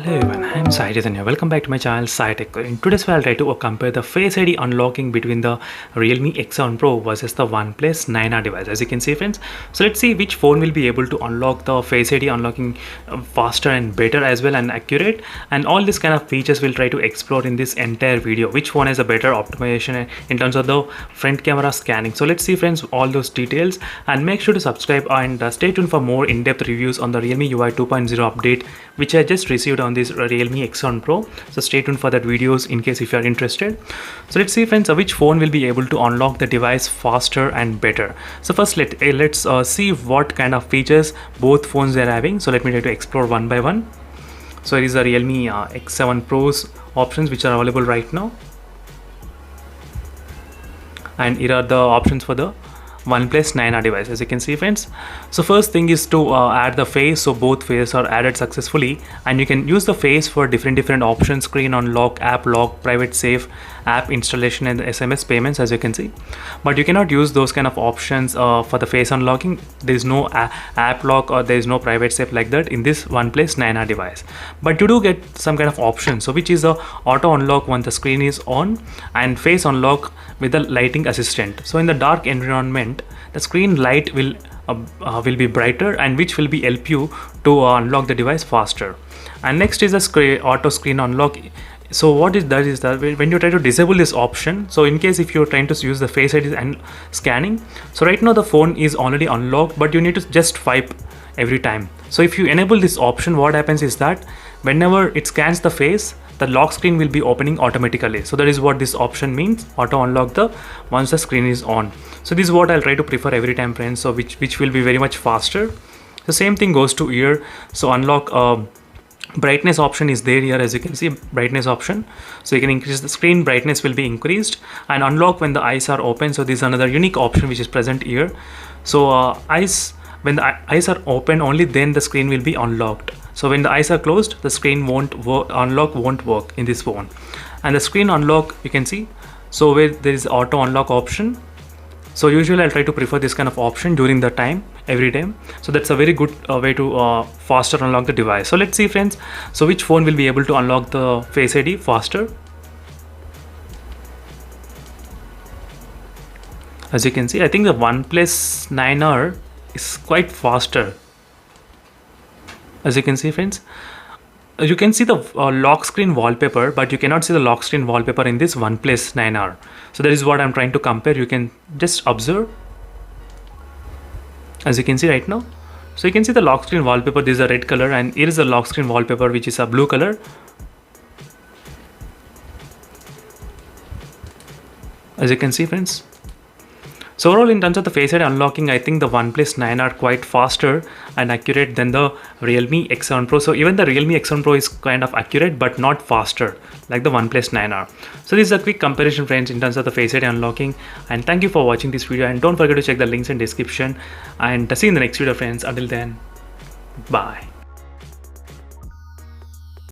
Hello everyone, I am Sai Chaitanya. Welcome back to my channel Sai Tech. In today's video, I'll try to compare the Face ID unlocking between the Realme X7 Pro versus the OnePlus 9R device. As you can see, friends, so let's see which phone will be able to unlock the Face ID unlocking faster and better as well and accurate. And all this kind of features we'll try to explore in this entire video. Which one has a better optimization in terms of the front camera scanning. So let's see, friends, all those details, and make sure to subscribe and stay tuned for more in-depth reviews on the Realme UI 2.0 update, which I just received on this Realme X7 Pro. So stay tuned for that videos in case if you are interested. So let's see, friends, which phone will be able to unlock the device faster and better. So first let's see what kind of features both phones are having. So let me try to explore one by one. So here is the Realme X7 Pro's options which are available right now, and here are the options for the OnePlus 9R device. As you can see, friends, so first thing is to add the face. So both faces are added successfully, and you can use the face for different options: screen unlock, app lock, private save, app installation, and SMS payments, as you can see. But you cannot use those kind of options for the face unlocking. There is no app lock or there is no private save like that in this OnePlus 9R device. But you do get some kind of option, so which is a auto unlock when the screen is on, and face unlock with the lighting assistant. So in the dark environment, the screen light will be brighter, and which will be help you to unlock the device faster. And next is a auto screen unlock. So what is that is that when you try to disable this option, so in case if you're trying to use the Face ID and scanning, so right now the phone is already unlocked, but you need to just swipe every time. So if you enable this option, what happens is that whenever it scans the face, the lock screen will be opening automatically. So that is what this option means: auto unlock the once the screen is on. So this is what I'll try to prefer every time, friends, so which will be very much faster. The same thing goes to here. So unlock brightness option is there here, as you can see, brightness option. So you can increase the screen brightness will be increased, and unlock when the eyes are open. So this is another unique option which is present here. So when the eyes are open, only then the screen will be unlocked. So when the eyes are closed, the screen unlock won't work in this phone. And the screen unlock, you can see, so where there is auto unlock option. So usually I'll try to prefer this kind of option during the time, every time. So that's a very good way to faster unlock the device. So let's see, friends, so which phone will be able to unlock the Face ID faster. As you can see, I think the OnePlus 9R is quite faster. As you can see, friends, you can see the lock screen wallpaper, but you cannot see the lock screen wallpaper in this OnePlus 9R. So that is what I'm trying to compare. You can just observe, as you can see right now. So you can see the lock screen wallpaper, this is a red color, and here is the lock screen wallpaper which is a blue color. As you can see, friends, so overall in terms of the Face ID unlocking, I think the OnePlus 9 are quite faster and accurate than the Realme X7 Pro. So even the Realme X7 Pro is kind of accurate but not faster like the OnePlus 9R. So this is a quick comparison, friends, in terms of the Face ID unlocking. And thank you for watching this video, and don't forget to check the links in description, and see you in the next video, friends. Until then, bye.